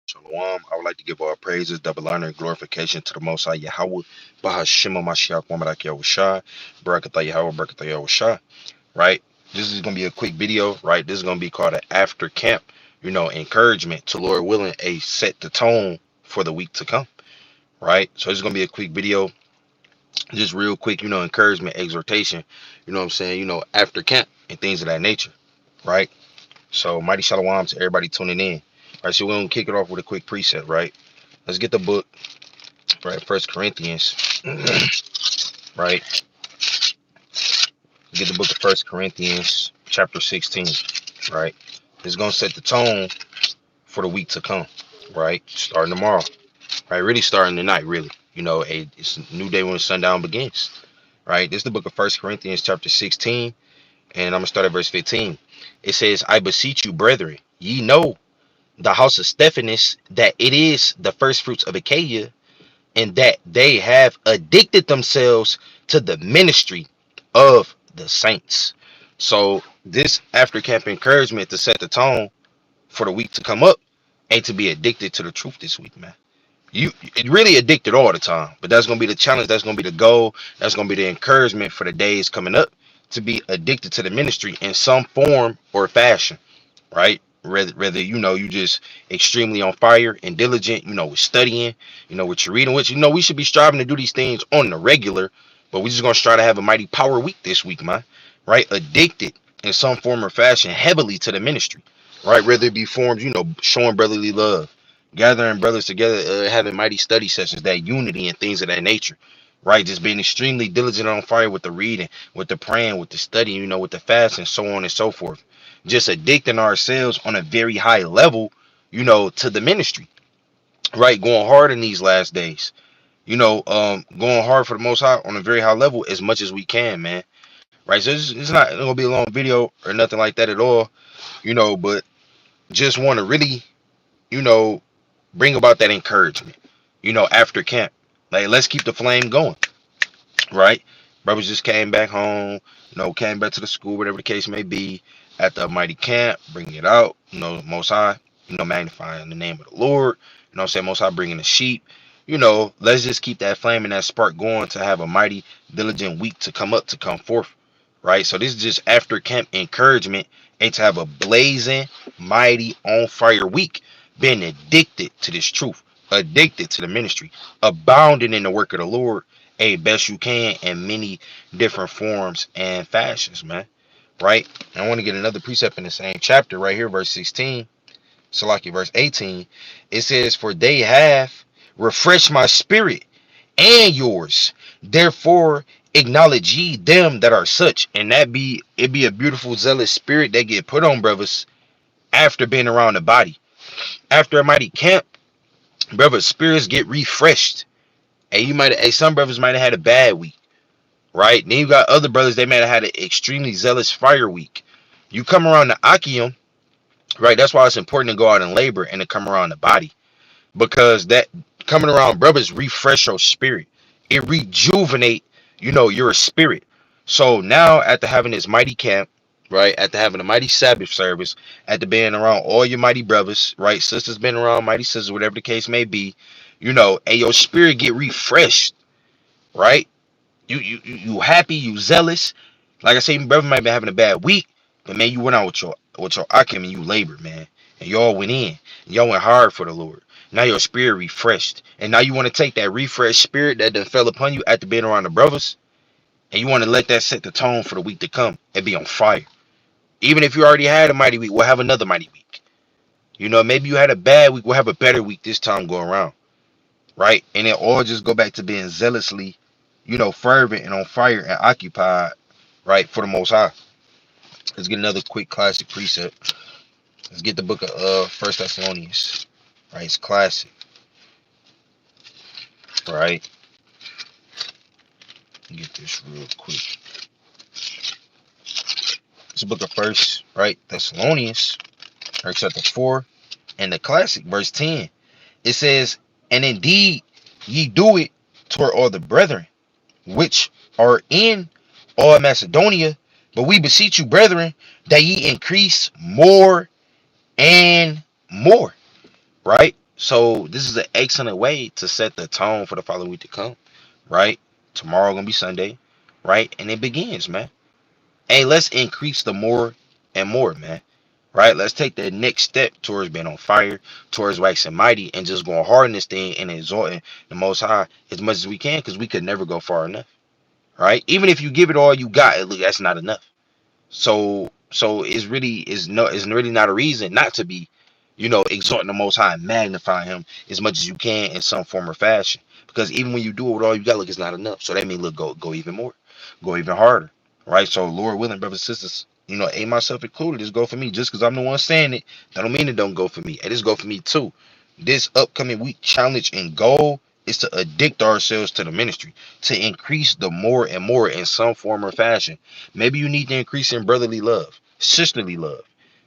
Shalom. I would like to give all praises, double honor, and glorification to the Most High Yahweh, Bahashima Mashiach, Wamadak Yahushua, Barakatah Yahweh, Barakatah Yahushua. Right? This is going to be a quick video, right? This is going to be called an after camp, encouragement to Lord willing, a set the tone for the week to come, right? So this is going to be a quick video, just real quick, encouragement, exhortation, what I'm saying, after camp and things of that nature, right? So mighty shalom to everybody tuning in. All right, so we're going to kick it off with a quick preset, right? Let's get the book, right? First Corinthians, right? Get the book of First Corinthians, chapter 16, right? It's gonna set the tone for the week to come, right? Starting tomorrow, right? Really starting tonight, really. It's a new day when the sundown begins, right? This is the book of First Corinthians, chapter 16, and I'm gonna start at verse 15. It says, "I beseech you, brethren, ye know the house of Stephanus, that it is the first fruits of Achaia, and that they have addicted themselves to the ministry of the saints." So this after camp encouragement to set the tone for the week to come up ain't to be addicted to the truth this week, man. You it really addicted all the time, but that's gonna be the challenge, that's gonna be the goal, that's gonna be the encouragement for the days coming up, to be addicted to the ministry in some form or fashion, right? Whether you just extremely on fire and diligent, with studying, what you're reading, which we should be striving to do these things on the regular, but we're just gonna try to have a mighty power week this week, man. Right? Addicted in some form or fashion heavily to the ministry, right? Whether it be forms, showing brotherly love, gathering brothers together, having mighty study sessions, that unity and things of that nature. Right, just being extremely diligent on fire with the reading, with the praying, with the studying, with the fasting, so on and so forth, just addicting ourselves on a very high level, to the ministry, right? Going hard in these last days, going hard for the Most High on a very high level as much as we can, man. Right? So it's not gonna be a long video or nothing like that at all, but just want to really, you know, bring about that encouragement, after camp. Like, let's keep the flame going, right? Brothers just came back home, came back to the school, whatever the case may be, at the mighty camp, bringing it out, Most High, magnifying the name of the Lord, what I'm saying, Most High bringing the sheep, let's just keep that flame and that spark going to have a mighty, diligent week to come up, to come forth, right? So this is just after camp encouragement, and to have a blazing, mighty, on fire week, being addicted to this truth, addicted to the ministry, abounding in the work of the Lord, best you can, in many different forms and fashions, man. Right? I want to get another precept in the same chapter right here, verse 16. Salaki, verse 18. It says, "For they have refreshed my spirit and yours. Therefore acknowledge ye them that are such." And it be a beautiful, zealous spirit that get put on brothers after being around the body. After a mighty camp, brothers' spirits get refreshed. And some brothers might have had a bad week. Right? Then you got other brothers, they might have had an extremely zealous fire week. You come around the Akium, right? That's why it's important to go out and labor and to come around the body. Because that coming around brothers refresh your spirit. It rejuvenate, your spirit. So now, after having this mighty camp, right? After having a mighty Sabbath service, after being around all your mighty brothers, right? Sisters been around, mighty sisters, whatever the case may be, and your spirit get refreshed, right? You happy, you zealous. Like I say, your brother might be having a bad week, but man, you went out with your Akim and you labored, man. And y'all went in. And y'all went hard for the Lord. Now your spirit refreshed. And now you want to take that refreshed spirit that done fell upon you after being around the brothers, and you want to let that set the tone for the week to come and be on fire. Even if you already had a mighty week, we'll have another mighty week. Maybe you had a bad week, we'll have a better week this time go around. Right? And it all just go back to being zealously, fervent and on fire and occupied, right, for the Most High. Let's get another quick classic precept. Let's get the book of First Thessalonians. Right, it's classic. Right, get this real quick. It's the book of First, right, Thessalonians, right, chapter 4, and the classic verse 10. It says, "And indeed ye do it toward all the brethren which are in all Macedonia, but we beseech you, brethren, that ye increase more and more." Right? So this is an excellent way to set the tone for the following week to come, right? Tomorrow gonna be Sunday, right? And it begins, man. Hey, let's increase the more and more, man. Right? Let's take the next step towards being on fire, towards waxing mighty, and just going hard in this thing and exalting the Most High as much as we can, because we could never go far enough. Right? Even if you give it all you got, look, that's not enough. So it's really not a reason not to be, exalting the Most High and magnifying Him as much as you can in some form or fashion. Because even when you do it with all you got, look, it's not enough. So that means look, go even more, go even harder, right? So Lord willing, brothers and sisters, A myself included, this go for me. Just because I'm the one saying it, that don't mean it don't go for me. It just go for me too. This upcoming week challenge and goal is to addict ourselves to the ministry, to increase the more and more in some form or fashion. Maybe you need to increase in brotherly love, sisterly love.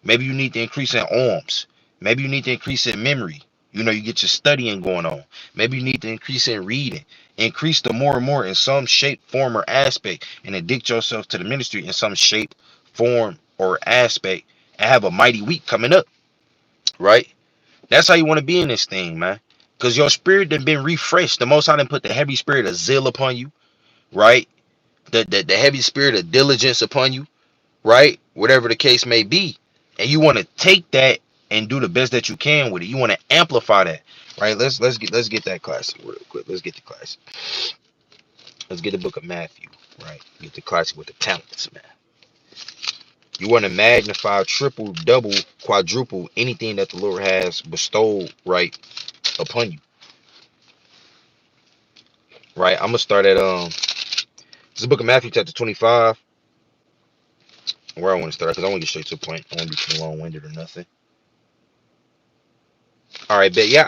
Maybe you need to increase in alms. Maybe you need to increase in memory. You get your studying going on. Maybe you need to increase in reading. Increase the more and more in some shape, form, or aspect, and addict yourself to the ministry in some shape, form, or aspect, and have a mighty week coming up, right? That's how you want to be in this thing, man. Because your spirit done been refreshed. The Most High done put the heavy spirit of zeal upon you, right? The heavy spirit of diligence upon you, right? Whatever the case may be. And you want to take that and do the best that you can with it. You want to amplify that, right? Let's get that classic real quick. Let's get the classic. Let's get the book of Matthew, right? Get the classic with the talents, man. You want to magnify, triple, double, quadruple anything that the Lord has bestowed, right, upon you, right? I'm gonna start at this is the book of Matthew, chapter 25. Where I want to start, because I want to get straight to the point. I won't be too long-winded or nothing. All right, but yeah,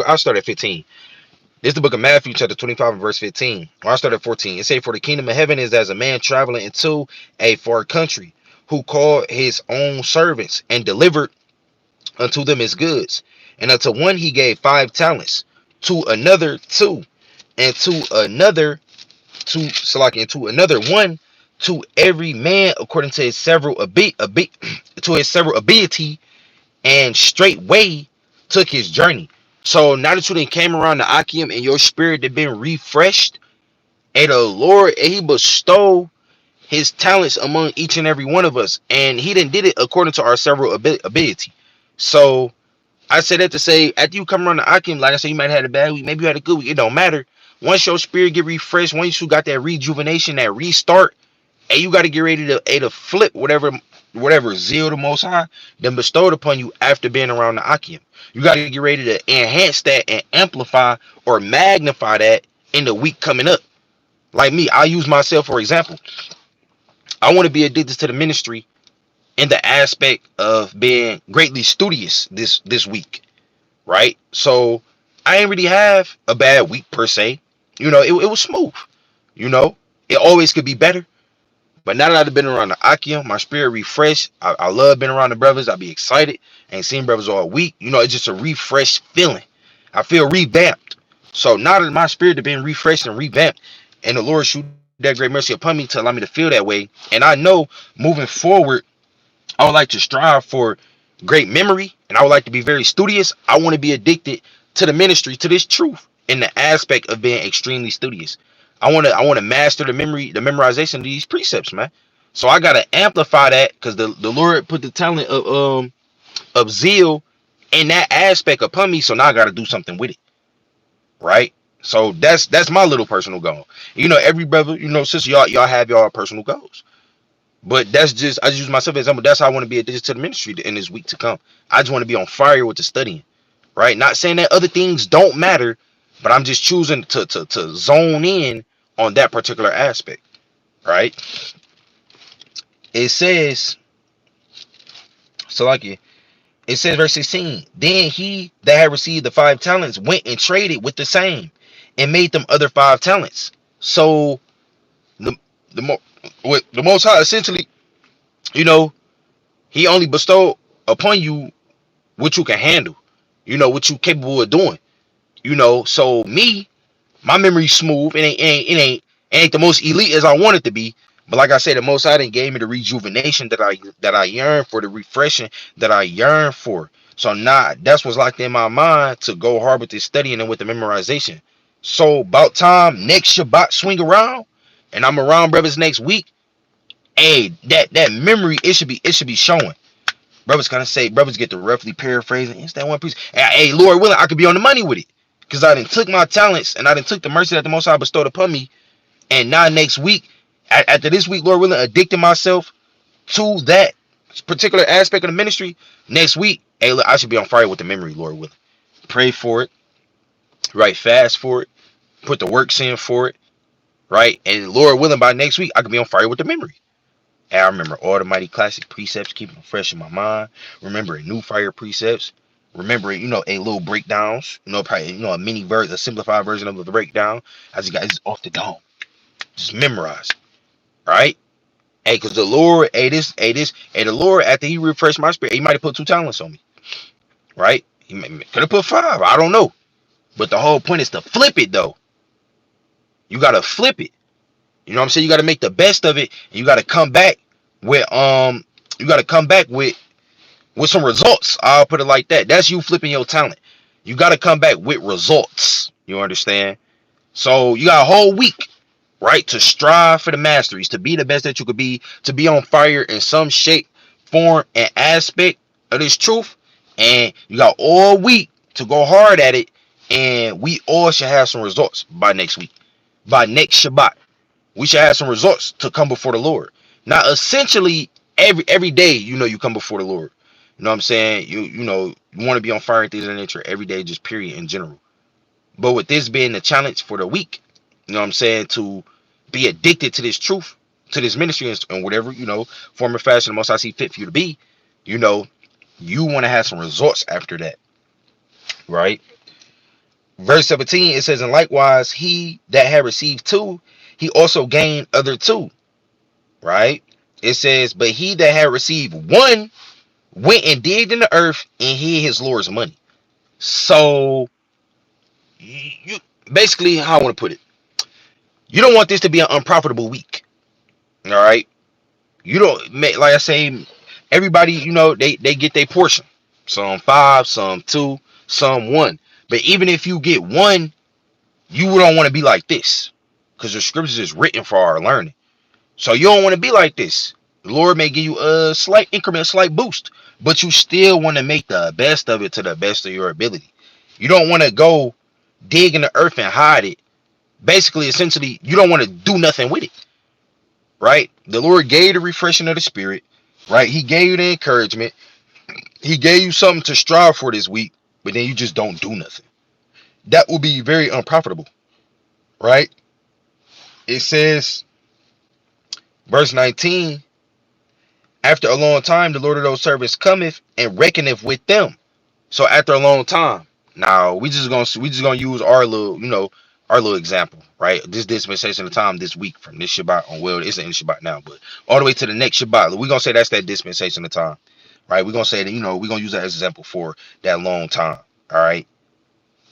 I'll start at 15. This is the book of Matthew, chapter 25, and verse 15. Or I'll start at 14. It says, "For the kingdom of heaven is as a man traveling into a far country, who called his own servants and delivered unto them his goods. And unto one he gave 5 talents, to another 2, and to another 2, and to another 1, to every man according to his several to his several ability, and straightway took his journey." So now that you done came around the Akim and your spirit had been refreshed, and the Lord, and He bestowed His talents among each and every one of us, and He done did it according to our several ability. So I said that to say, after you come around the Akim, like I said, you might have had a bad week, maybe you had a good week. It don't matter. Once your spirit get refreshed, once you got that rejuvenation, that restart, and you got to get ready to flip whatever zeal the Most High then bestowed upon you after being around the Akim. You got to get ready to enhance that and amplify or magnify that in the week coming up. Like me, I use myself for example. I want to be addicted to the ministry in the aspect of being greatly studious this week, right? So I ain't really have a bad week per se. It was smooth. You know, it always could be better. But now that I've been around the Akim, my spirit refreshed. I love being around the brothers. I be excited. I ain't seen brothers all week. It's just a refreshed feeling. I feel revamped. So now that my spirit has been refreshed and revamped, and the Lord shewed that great mercy upon me to allow me to feel that way. And I know moving forward, I would like to strive for great memory, and I would like to be very studious. I want to be addicted to the ministry, to this truth, in the aspect of being extremely studious. I want to master the memorization of these precepts, man. So I gotta amplify that, because the Lord put the talent of zeal in that aspect upon me. So now I gotta do something with it, right? So that's my little personal goal. Every brother, sister, y'all have y'all personal goals. But I just use myself as an example. That's how I want to be addicted to the ministry in this week to come. I just want to be on fire with the studying, right? Not saying that other things don't matter, but I'm just choosing to zone in on that particular aspect, right? It says, so like it says, verse 16, "Then he that had received the 5 talents went and traded with the same, and made them other 5 talents." So the the Most High essentially, you know, He only bestowed upon you what you can handle, what you capable of doing. So me, my memory's smooth. It ain't the most elite as I want it to be. But like I said, the Most High done gave me the rejuvenation that I yearn for, the refreshing that I yearn for, So now that's what's locked in my mind to go hard with this studying and with the memorization. So about time next Shabbat swing around and I'm around brothers next week. Hey, that memory, it should be showing. Brothers kind of say, brothers get to roughly paraphrasing. It's that one piece. Hey, Lord willing, I could be on the money with it. Because I done took my talents and I done took the mercy that the Most High bestowed upon me. And now next week, after this week, Lord willing, addicting myself to that particular aspect of the ministry. Next week, hey, look, I should be on fire with the memory, Lord willing. Pray for it, right? Fast for it, put the works in for it, right? And Lord willing, by next week, I could be on fire with the memory. And I remember all the mighty classic precepts, keeping them fresh in my mind. Remembering new fire precepts. Remembering, a little breakdowns. Probably, a mini version, a simplified version of the breakdown. As you guys off the dome, just memorize, right? Hey, cause the Lord, the Lord, after He refreshed my spirit, He might have put 2 talents on me, right? He could have put 5. I don't know. But the whole point is to flip it, though. You gotta flip it. You know what I'm saying? You gotta make the best of it, and you gotta come back with with some results. I'll put it like that. That's you flipping your talent. You gotta come back with results. You understand? So you got a whole week, right, to strive for the masteries, to be the best that you could be, to be on fire in some shape, form, and aspect of this truth. And you got all week to go hard at it, and we all should have some results by next week. By next Shabbat, we should have some results to come before the Lord. Now, essentially, every day, you come before the Lord. You know what I'm saying? You want to be on fire and things of that nature every day, just period in general. But with this being the challenge for the week, you know what I'm saying, to be addicted to this truth, to this ministry, and whatever, form or fashion the most I see fit for you to be, you know, you want to have some results after that, right? Verse 17, it says, and likewise, he that had received 2, he also gained other 2, right? It says, but he that had received 1 went and digged in the earth and hid his Lord's money. So, you basically, how I want to put it, you don't want this to be an unprofitable week. All right. You don't make, like I say, everybody, they get their portion. Some 5, some 2, some 1. But even if you get 1, you don't want to be like this. Because the scriptures is written for our learning. So you don't want to be like this. The Lord may give you a slight increment, a slight boost. But you still want to make the best of it to the best of your ability. You don't want to go dig in the earth and hide it. Basically, essentially, you don't want to do nothing with it. Right? The Lord gave you the refreshing of the spirit. Right? He gave you the encouragement. He gave you something to strive for this week. But then you just don't do nothing. That will be very unprofitable. Right? It says, verse 19, after a long time, the Lord of those servants cometh and reckoneth with them. So after a long time, now we just gonna use our little, our little example, right? This dispensation of time this week from this Shabbat on, well, it's in Shabbat now, but all the way to the next Shabbat, we're gonna say that's that dispensation of time, right? We're gonna say that, we're gonna use that as an example for that long time. All right.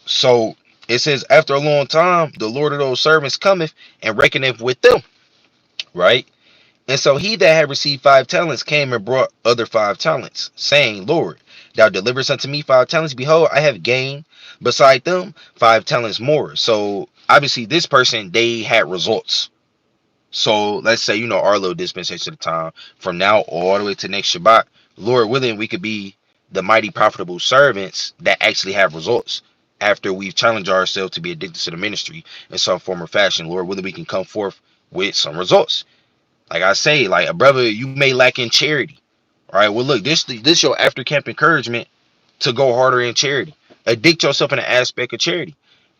So it says, after a long time, the Lord of those servants cometh and reckoneth with them, right? And so he that had received 5 talents came and brought other 5 talents, saying, Lord, thou deliverest unto me 5 talents. Behold, I have gained beside them 5 talents more. So obviously this person, they had results. So let's say, our little dispensation of time from now all the way to next Shabbat, Lord willing, we could be the mighty profitable servants that actually have results after we've challenged ourselves to be addicted to the ministry in some form or fashion. Lord willing, we can come forth with some results. Like I say, like a brother, you may lack in charity. All right. Well, look, this your after camp encouragement to go harder in charity. Addict yourself in the aspect of charity.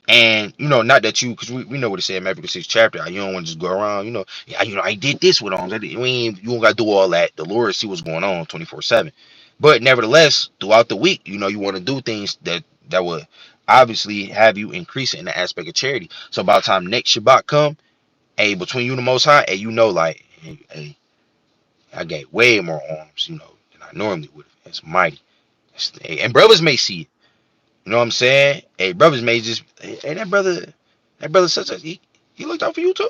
And not that you, because we know what it said in Matthew the 6th chapter. You don't want to just go around, yeah, I did this with them. You don't gotta do all that. The Lord see what's going on 24/7. But nevertheless, throughout the week, you want to do things that would obviously have you increase in the aspect of charity. So by the time next Shabbat come, hey, between you and the Most High, hey, like, hey, I got way more arms, than I normally would have. It's mighty. Hey, and brothers may see it. You know what I'm saying? Hey, brothers may just, hey, that brother such a, he looked out for you too.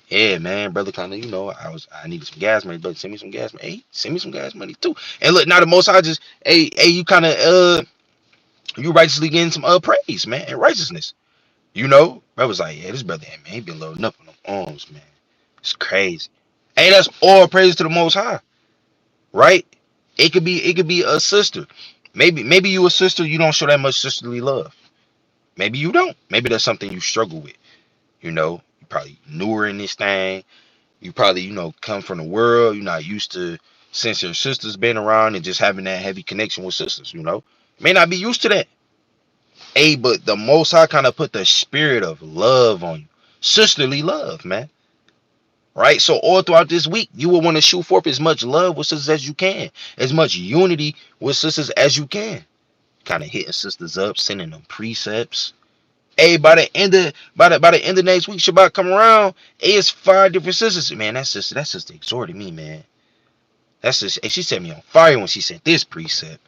Yeah, man, brother, kind of, I needed some gas money, brother. Send me some gas money. Hey, send me some gas money too. And look, now the most I just, hey, you kind of, you righteously getting some praise, man, and righteousness. I was like, yeah, this brother, man, he been loading up on them arms, man. It's crazy. Hey, that's all praise to the Most High, right? It could be a sister. Maybe you a sister, you don't show that much sisterly love. Maybe you don't. Maybe that's something you struggle with. You probably newer in this thing. You probably, come from the world. You're not used to since your sister's been around and just having that heavy connection with sisters. May not be used to that. Hey, but the Most High kind of put the spirit of love on you, sisterly love, man. Right? So all throughout this week, you will want to shoot forth as much love with sisters as you can, as much unity with sisters as you can. Kind of hitting sisters up, sending them precepts. Hey, by the end of next week, Shabbat come around. Hey, it's 5 different sisters. Man, that sister exhorted me, man. That's just, hey, she set me on fire when she said this precept.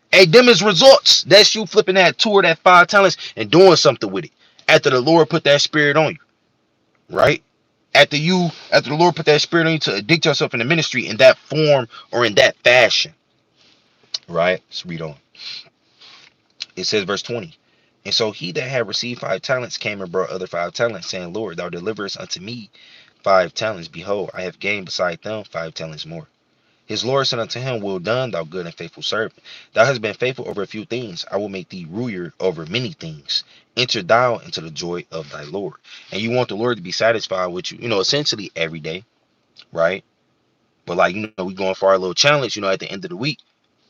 Hey, them is results. That's you flipping that 2 or that 5 talents and doing something with it. After the Lord put that spirit on you, right? After the Lord put that spirit on you to addict yourself in the ministry in that form or in that fashion, right? Let's read on. It says, verse 20. And so he that had received 5 talents came and brought other 5 talents, saying, Lord, thou deliverest unto me 5 talents. Behold, I have gained beside them 5 talents more. His Lord said unto him, well done, thou good and faithful servant. Thou hast been faithful over a few things. I will make thee ruler over many things. Enter thou into the joy of thy Lord. And you want the Lord to be satisfied with you, essentially every day, right? But like, we going for our little challenge, at the end of the week,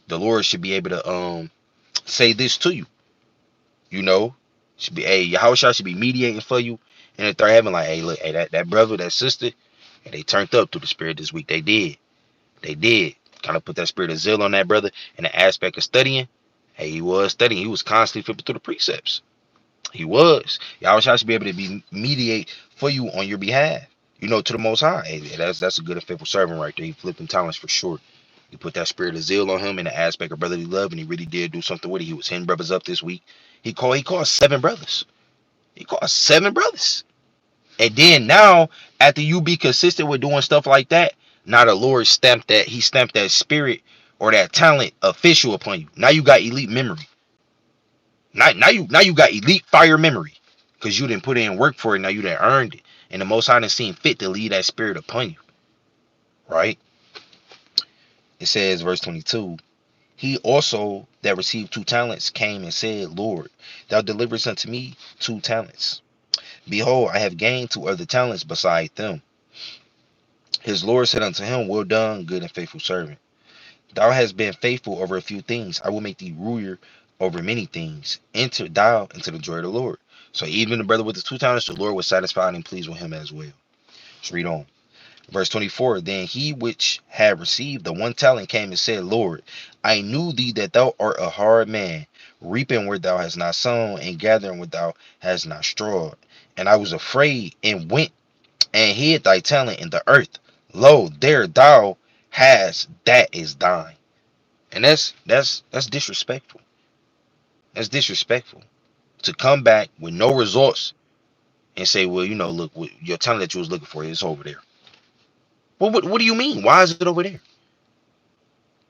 the Lord should be able to say this to you, you know. Should be, hey, Yahushua should be mediating for you. And if they're having like, hey, look, hey, that brother, that sister, and they turned up through the spirit this week. They did. They did. Kind of put that spirit of zeal on that brother and the aspect of studying. Hey, he was studying. He was constantly flipping through the precepts. He was. Y'all should be able to be mediate for you on your behalf. To the Most High. Hey, that's a good and faithful servant right there. He flipping talents for sure. He put that spirit of zeal on him in the aspect of brotherly love, and he really did do something with it. He was hitting brothers up this week. He called 7 brothers. He called 7 brothers. And then now, after you be consistent with doing stuff like that, now the Lord stamped that spirit or that talent official upon you. Now you got elite memory. Now you got elite fire memory. Because you didn't put in work for it, now you done earned it. And the Most High done seen fit to lead that spirit upon you. Right? It says, verse 22, he also that received 2 talents came and said, Lord, thou deliverest unto me 2 talents. Behold, I have gained 2 other talents beside them. His Lord said unto him, well done, good and faithful servant. Thou hast been faithful over a few things. I will make thee ruler over many things. Enter thou into the joy of the Lord. So even the brother with the 2 talents, the Lord was satisfied and pleased with him as well. Let's read on. Verse 24, then he which had received the 1 talent came and said, Lord, I knew thee that thou art a hard man, reaping where thou hast not sown, and gathering where thou hast not strawed. And I was afraid, and went and hid thy talent in the earth. Lo, there thou hast that is thine. And that's disrespectful. That's disrespectful. To come back with no results and say, well, look, your talent that you was looking for is over there. Well, what do you mean? Why is it over there?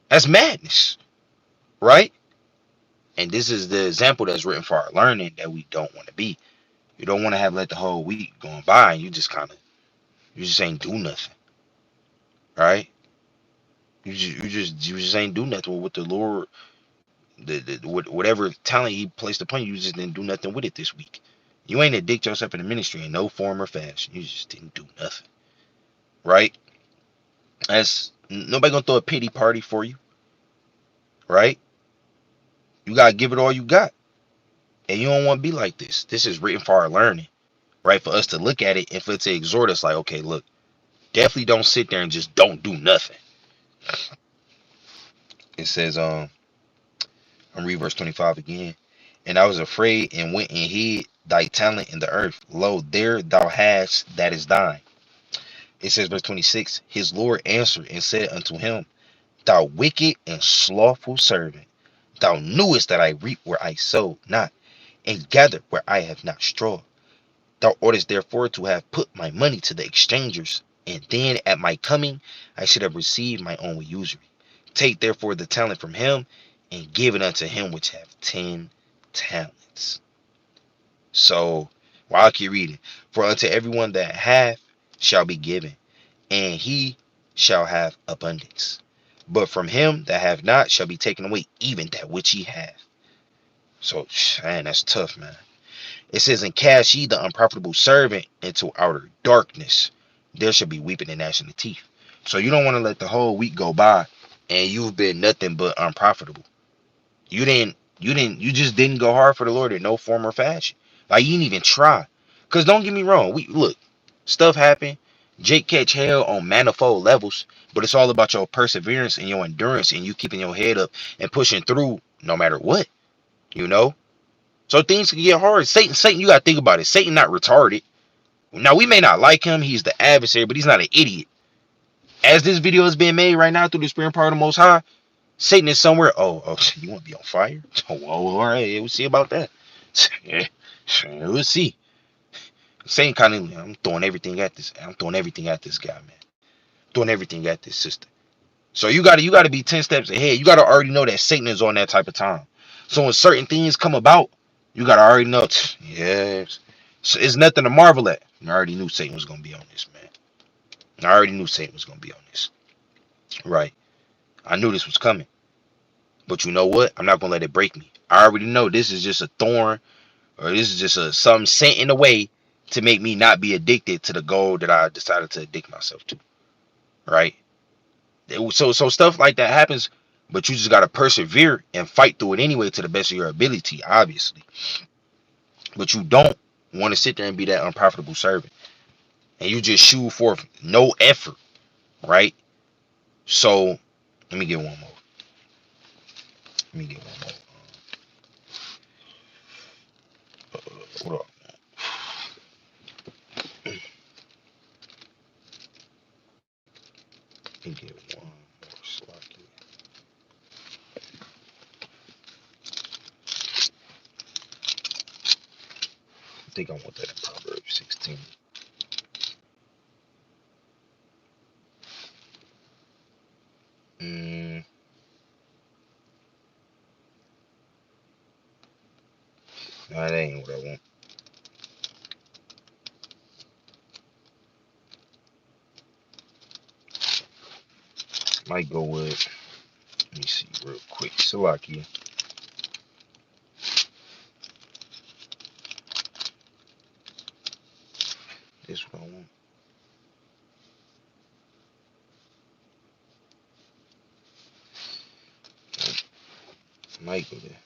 That's madness, right? And this is the example that's written for our learning that we don't want to be. You don't want to have let the whole week going by and you just ain't do nothing, right? You just ain't do nothing with what the Lord, whatever talent He placed upon you. You just didn't do nothing with it this week. You ain't addict yourself in the ministry in no form or fashion. You just didn't do nothing, right? That's nobody gonna throw a pity party for you, right? You gotta give it all you got, and you don't want to be like this. This is written for our learning, right? For us to look at it and for it to exhort us, like, okay, look, definitely don't sit there and just don't do nothing. It says, I'm reading verse 25 again. And I was afraid and went and hid thy talent in the earth. Lo, there thou hast that is thine. It says, verse 26, his Lord answered and said unto him, thou wicked and slothful servant, thou knewest that I reap where I sowed not, and gather where I have not strawed. Thou oughtest therefore to have put my money to the exchangers, and then at my coming I should have received my own with usury. Take therefore the talent from him, and give it unto him which have 10 talents. So, while I keep reading, for unto everyone that hath shall be given, and he shall have abundance. But from him that hath not shall be taken away even that which he hath. So, man, that's tough, man. It says, and cast ye the unprofitable servant into outer darkness. There shall be weeping and gnashing of teeth. So you don't want to let the whole week go by and you've been nothing but unprofitable. You just didn't go hard for the Lord in no form or fashion. Like, you didn't even try. Cause don't get me wrong, we look, stuff happen. Jake catch hell on manifold levels, but it's all about your perseverance and your endurance and you keeping your head up and pushing through no matter what, you know? So things can get hard. Satan, you gotta think about it. Satan not retarded. Now we may not like him, he's the adversary, but he's not an idiot. As this video is being made right now through the spirit and power of the Most High, Satan is somewhere. Oh, you want to be on fire? Oh, all right, yeah, we'll see about that. Yeah, we'll see. Satan kind of, I'm throwing everything at this. I'm throwing everything at this guy, man. Throwing everything at this sister. So you gotta be 10 steps ahead. You gotta already know that Satan is on that type of time. So when certain things come about, you gotta already know. Yes, so it's nothing to marvel at. I already knew Satan was gonna be on this, man. I already knew Satan was gonna be on this. Right. I knew this was coming. But you know what? I'm not gonna let it break me. I already know this is just a thorn, or this is just a something sent in a way to make me not be addicted to the goal that I decided to addict myself to. Right. So stuff like that happens, but you just gotta persevere and fight through it anyway to the best of your ability, obviously. But you don't want to sit there and be that unprofitable servant, and you just shoot forth no effort, right? So let me get one more. Let me get one more. Hold up. Let me get one more slot. I think I want that in Proverbs 16. Mm, no, that ain't what I want. Might go with, let me see real quick. Salakia. This what I want. Might go there.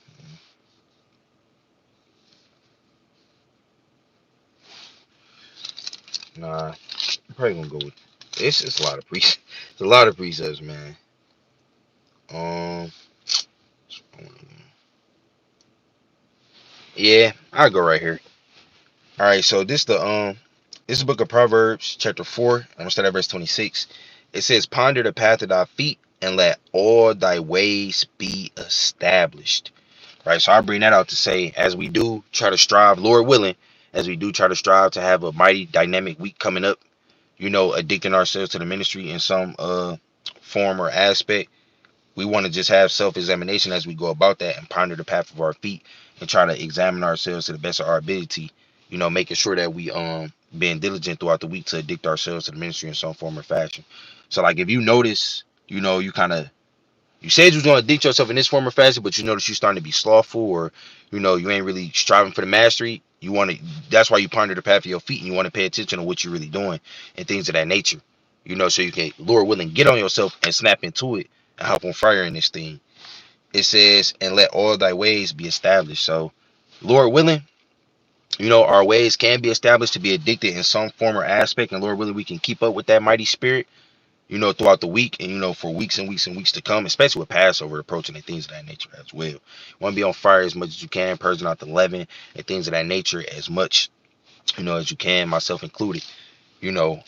Nah, I'm probably gonna go with. It's a lot of precepts. It's a lot of precepts, man. Um, yeah, I'll go right here. All right, so this is the book of Proverbs, chapter 4. I'm gonna start at verse 26. It says, "Ponder the path of thy feet, and let all thy ways be established." Right. So I bring that out to say, as we do try to strive, Lord willing, as we do try to strive to have a mighty dynamic week coming up, addicting ourselves to the ministry in some form or aspect. We want to just have self-examination as we go about that and ponder the path of our feet and try to examine ourselves to the best of our ability, making sure that we being diligent throughout the week to addict ourselves to the ministry in some form or fashion. So like if you notice, you kind of you said you was gonna addict yourself in this form or fashion, but you notice you're starting to be slothful, or you ain't really striving for the mastery. You want to. That's why you ponder the path of your feet, and you want to pay attention to what you're really doing and things of that nature. So you can, Lord willing, get on yourself and snap into it and hop on fire in this thing. It says, "And let all thy ways be established." So, Lord willing, our ways can be established to be addicted in some form or aspect, and Lord willing, we can keep up with that mighty spirit throughout the week and, for weeks and weeks and weeks to come, especially with Passover approaching and things of that nature as well. You want to be on fire as much as you can, purging out the leaven and things of that nature as much, as you can, myself included, you know.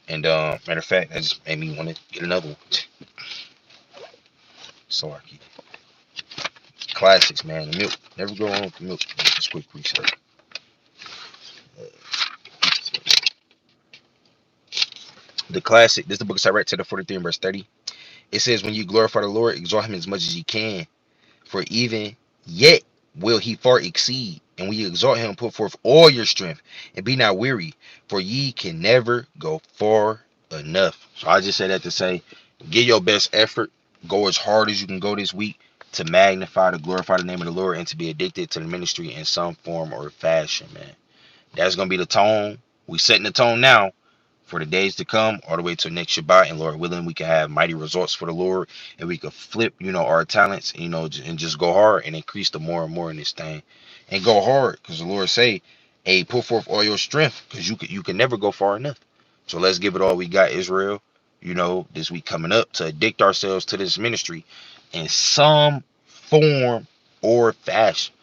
And matter of fact, that just made me want to get another one. Sorry. Classics, man. The milk. Never go wrong with the milk. Just quick research. The classic, this is the book of Sirach, chapter 43 and verse 30. It says, when you glorify the Lord, exalt him as much as you can, for even yet will he far exceed. And when you exalt him, put forth all your strength, and be not weary, for ye can never go far enough. So I just say that to say, give your best effort, go as hard as you can go this week to magnify, to glorify the name of the Lord, and to be addicted to the ministry in some form or fashion, man. That's gonna be the tone. We setting the tone now for the days to come, all the way to next Shabbat, and Lord willing, we can have mighty results for the Lord, and we could flip, our talents, and just go hard and increase the more and more in this thing, and go hard, because the Lord say, "Hey, put forth all your strength, because you can never go far enough." So let's give it all we got, Israel. This week coming up to addict ourselves to this ministry in some form or fashion,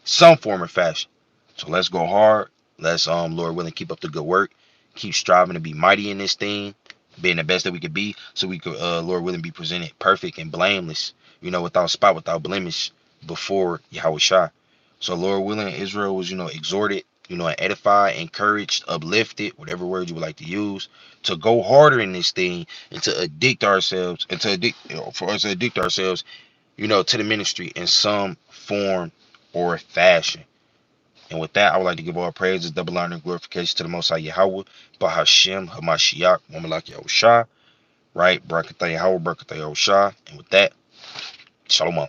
some form or fashion. So let's go hard. Let's Lord willing, keep up the good work. Keep striving to be mighty in this thing, being the best that we could be, so we could Lord willing, be presented perfect and blameless, without spot, without blemish before Yahweh Shai. So Lord willing, Israel was, exhorted, and edified, encouraged, uplifted, whatever word you would like to use, to go harder in this thing and to addict ourselves and to addict for us to addict ourselves, to the ministry in some form or fashion. And with that, I would like to give all praises, double honor, and glorification to the Most High Yahweh, Bahashem, Hamashiach, Wamalak Yahushua, right? Barakatah Yahweh, Barakatah Yahushua. And with that, Shalom.